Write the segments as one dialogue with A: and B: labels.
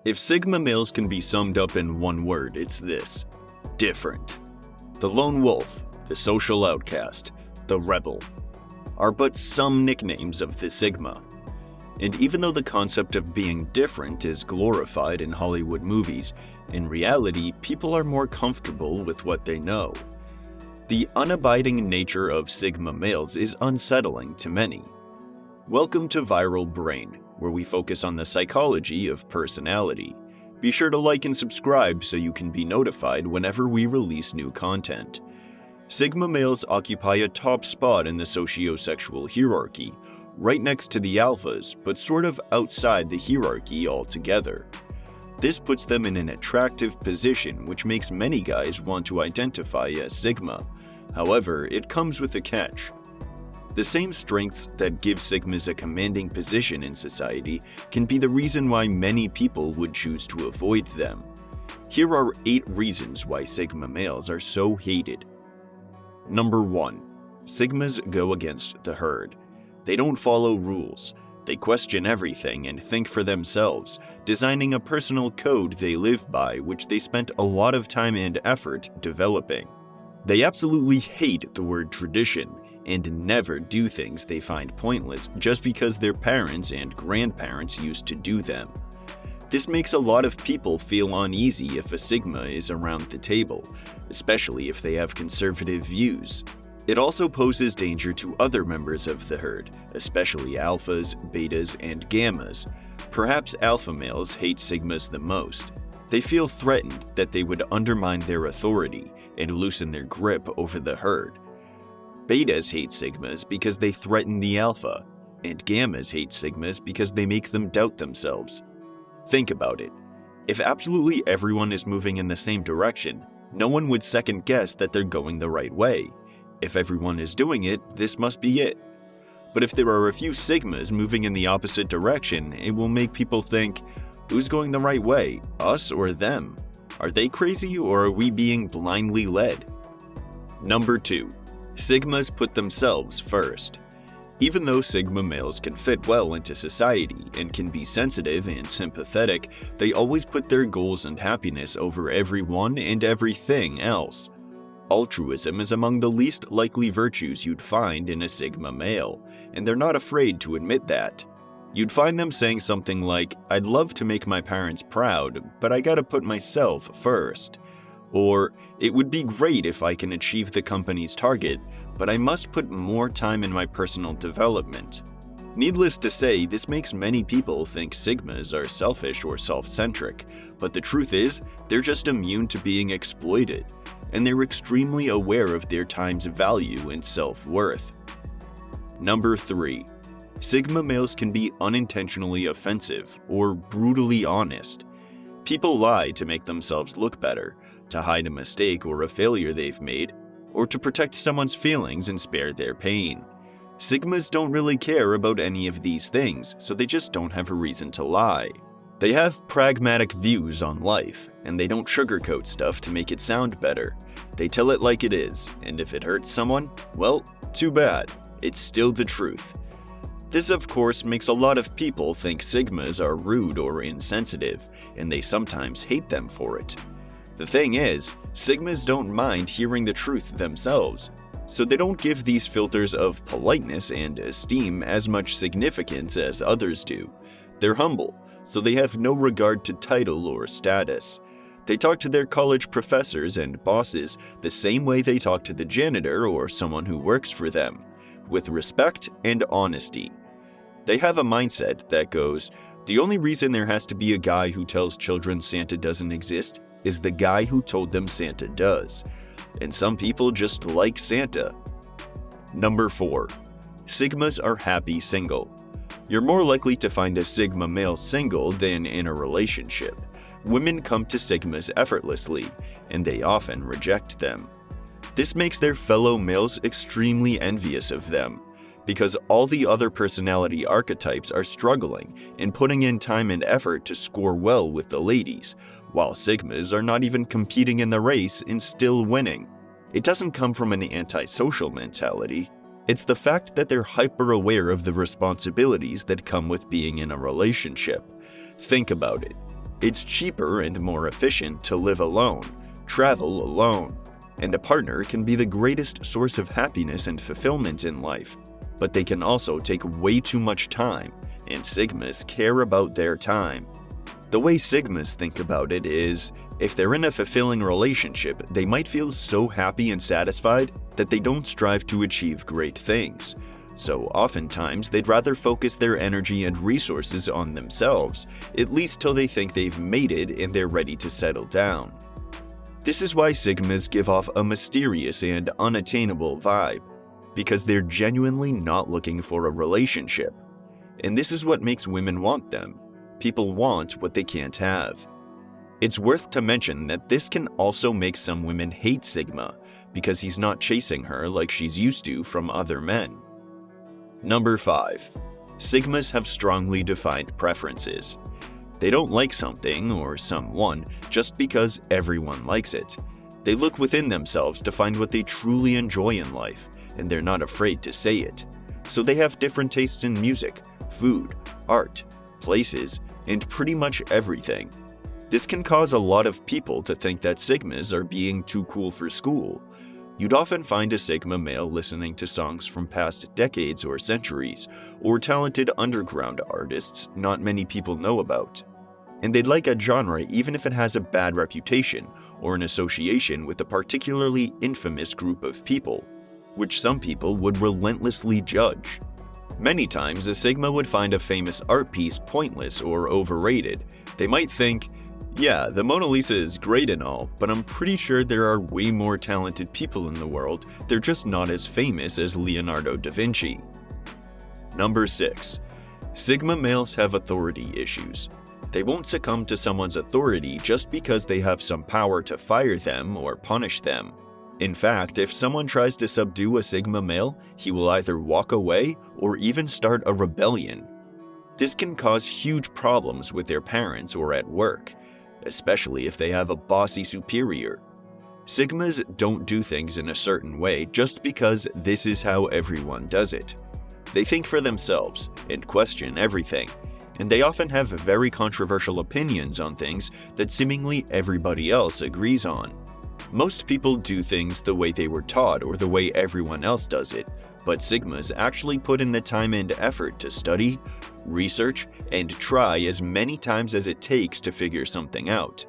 A: If Sigma males can be summed up in one word, it's this: different. The lone wolf, the social outcast, the rebel are but some nicknames of the Sigma. And even though the concept of being different is glorified in Hollywood movies, in reality, people are more comfortable with what they know. The unabiding nature of Sigma males is unsettling to many. Welcome to Viral Brain, where we focus on the psychology of personality. Be sure to like and subscribe so you can be notified whenever we release new content. Sigma males occupy a top spot in the sociosexual hierarchy, right next to the alphas, but sort of outside the hierarchy altogether. This puts them in an attractive position, which makes many guys want to identify as Sigma. However, it comes with a catch. The same strengths that give Sigmas a commanding position in society can be the reason why many people would choose to avoid them. Here are 8 reasons why Sigma males are so hated. Number 1. Sigmas go against the herd. They don't follow rules. They question everything and think for themselves, designing a personal code they live by, which they spent a lot of time and effort developing. They absolutely hate the word tradition, and never do things they find pointless just because their parents and grandparents used to do them. This makes a lot of people feel uneasy if a Sigma is around the table, especially if they have conservative views. It also poses danger to other members of the herd, especially alphas, betas, and gammas. Perhaps alpha males hate Sigmas the most. They feel threatened that they would undermine their authority and loosen their grip over the herd. Betas hate Sigmas because they threaten the alpha, and gammas hate Sigmas because they make them doubt themselves. Think about it. If absolutely everyone is moving in the same direction, no one would second guess that they're going the right way. If everyone is doing it, this must be it. But if there are a few Sigmas moving in the opposite direction, it will make people think, who's going the right way, us or them? Are they crazy or are we being blindly led? Number 2. Sigmas put themselves first. Even though Sigma males can fit well into society and can be sensitive and sympathetic, they always put their goals and happiness over everyone and everything else. Altruism is among the least likely virtues you'd find in a Sigma male, and they're not afraid to admit that. You'd find them saying something like, "I'd love to make my parents proud, but I gotta put myself first." Or, "It would be great if I can achieve the company's target, but I must put more time in my personal development." Needless to say, this makes many people think Sigmas are selfish or self-centric, but the truth is, they're just immune to being exploited, and they're extremely aware of their time's value and self-worth. Number 3. Sigma males can be unintentionally offensive or brutally honest. People lie to make themselves look better, to hide a mistake or a failure they've made, or to protect someone's feelings and spare their pain. Sigmas don't really care about any of these things, so they just don't have a reason to lie. They have pragmatic views on life, and they don't sugarcoat stuff to make it sound better. They tell it like it is, and if it hurts someone, well, too bad. It's still the truth. This, of course, makes a lot of people think Sigmas are rude or insensitive, and they sometimes hate them for it. The thing is, Sigmas don't mind hearing the truth themselves, so they don't give these filters of politeness and esteem as much significance as others do. They're humble, so they have no regard to title or status. They talk to their college professors and bosses the same way they talk to the janitor or someone who works for them, with respect and honesty. They have a mindset that goes, the only reason there has to be a guy who tells children Santa doesn't exist is the guy who told them Santa does. And some people just like Santa. Number 4. Sigmas are happy single. You're more likely to find a Sigma male single than in a relationship. Women come to Sigmas effortlessly, and they often reject them. This makes their fellow males extremely envious of them, because all the other personality archetypes are struggling and putting in time and effort to score well with the ladies, while Sigmas are not even competing in the race and still winning. It doesn't come from an antisocial mentality. It's the fact that they're hyper-aware of the responsibilities that come with being in a relationship. Think about it. It's cheaper and more efficient to live alone, travel alone, and a partner can be the greatest source of happiness and fulfillment in life, but they can also take way too much time, and Sigmas care about their time. The way Sigmas think about it is, if they're in a fulfilling relationship, they might feel so happy and satisfied that they don't strive to achieve great things. So oftentimes, they'd rather focus their energy and resources on themselves, at least till they think they've made it and they're ready to settle down. This is why Sigmas give off a mysterious and unattainable vibe, because they're genuinely not looking for a relationship. And this is what makes women want them. People want what they can't have. It's worth to mention that this can also make some women hate Sigma, because he's not chasing her like she's used to from other men. Number 5. Sigmas have strongly defined preferences. They don't like something or someone just because everyone likes it. They look within themselves to find what they truly enjoy in life, and they're not afraid to say it. So they have different tastes in music, food, art, places, and pretty much everything. This can cause a lot of people to think that Sigmas are being too cool for school. You'd often find a Sigma male listening to songs from past decades or centuries, or talented underground artists not many people know about. And they'd like a genre even if it has a bad reputation or an association with a particularly infamous group of people, which some people would relentlessly judge. Many times, a Sigma would find a famous art piece pointless or overrated. They might think, yeah, the Mona Lisa is great and all, but I'm pretty sure there are way more talented people in the world, they're just not as famous as Leonardo da Vinci. Number 6. Sigma males have authority issues. They won't succumb to someone's authority just because they have some power to fire them or punish them. In fact, if someone tries to subdue a Sigma male, he will either walk away or even start a rebellion. This can cause huge problems with their parents or at work, especially if they have a bossy superior. Sigmas don't do things in a certain way just because this is how everyone does it. They think for themselves and question everything, and they often have very controversial opinions on things that seemingly everybody else agrees on. Most people do things the way they were taught or the way everyone else does it, but Sigmas actually put in the time and effort to study, research, and try as many times as it takes to figure something out.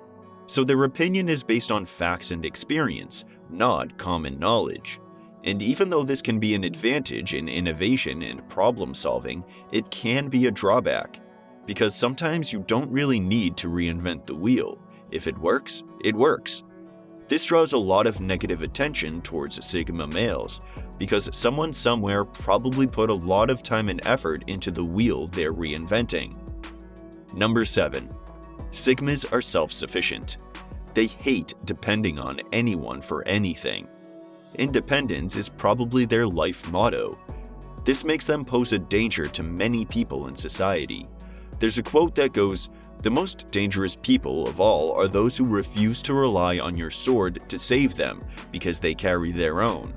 A: So their opinion is based on facts and experience, not common knowledge. And even though this can be an advantage in innovation and problem solving, it can be a drawback, because sometimes you don't really need to reinvent the wheel. If it works, it works. This draws a lot of negative attention towards Sigma males, because someone somewhere probably put a lot of time and effort into the wheel they're reinventing. Number 7. Sigmas are self-sufficient. They hate depending on anyone for anything. Independence is probably their life motto. This makes them pose a danger to many people in society. There's a quote that goes, "The most dangerous people of all are those who refuse to rely on your sword to save them because they carry their own."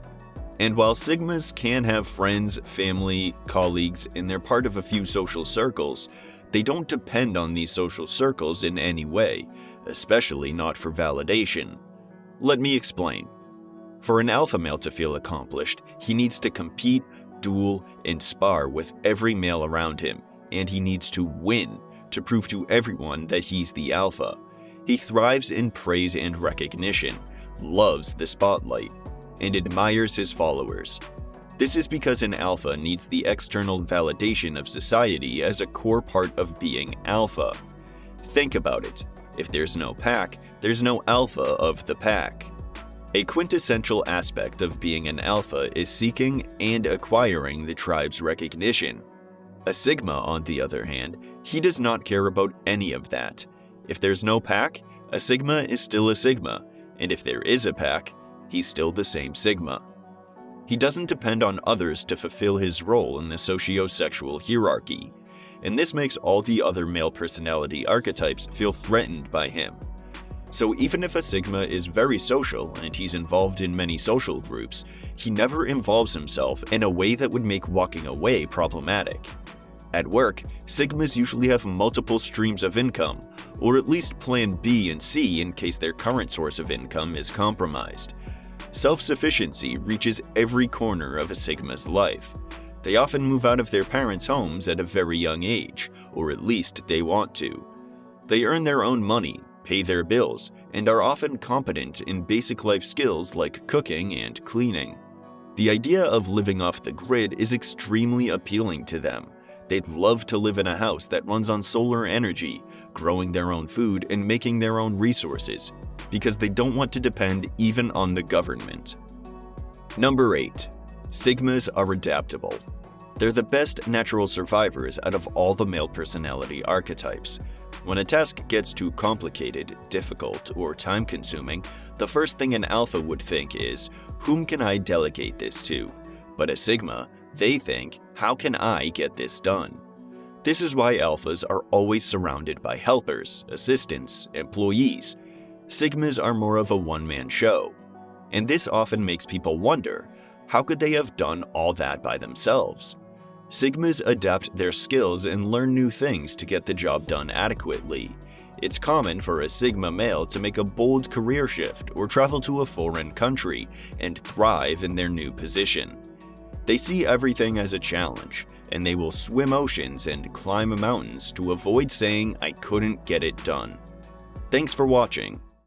A: And while Sigmas can have friends, family, colleagues, and they're part of a few social circles, they don't depend on these social circles in any way, especially not for validation. Let me explain. For an alpha male to feel accomplished, he needs to compete, duel, and spar with every male around him, and he needs to win to prove to everyone that he's the alpha. He thrives in praise and recognition, loves the spotlight, and admires his followers. This is because an alpha needs the external validation of society as a core part of being alpha. Think about it. If there's no pack, there's no alpha of the pack. A quintessential aspect of being an alpha is seeking and acquiring the tribe's recognition. A Sigma, on the other hand, he does not care about any of that. If there's no pack, a Sigma is still a Sigma, and if there is a pack, he's still the same Sigma. He doesn't depend on others to fulfill his role in the socio-sexual hierarchy, and this makes all the other male personality archetypes feel threatened by him. So even if a Sigma is very social and he's involved in many social groups, he never involves himself in a way that would make walking away problematic. At work, Sigmas usually have multiple streams of income, or at least plan B and C in case their current source of income is compromised. Self-sufficiency reaches every corner of a Sigma's life. They often move out of their parents' homes at a very young age, or at least they want to. They earn their own money, pay their bills, and are often competent in basic life skills like cooking and cleaning. The idea of living off the grid is extremely appealing to them. They'd love to live in a house that runs on solar energy, growing their own food and making their own resources, because they don't want to depend even on the government. Number 8. Sigmas are adaptable. They're the best natural survivors out of all the male personality archetypes. When a task gets too complicated, difficult, or time-consuming, the first thing an alpha would think is, whom can I delegate this to? But a Sigma, they think, how can I get this done? This is why alphas are always surrounded by helpers, assistants, employees. Sigmas are more of a one-man show. And this often makes people wonder, how could they have done all that by themselves? Sigmas adapt their skills and learn new things to get the job done adequately. It's common for a Sigma male to make a bold career shift or travel to a foreign country and thrive in their new position. They see everything as a challenge, and they will swim oceans and climb mountains to avoid saying, "I couldn't get it done." Thanks for watching.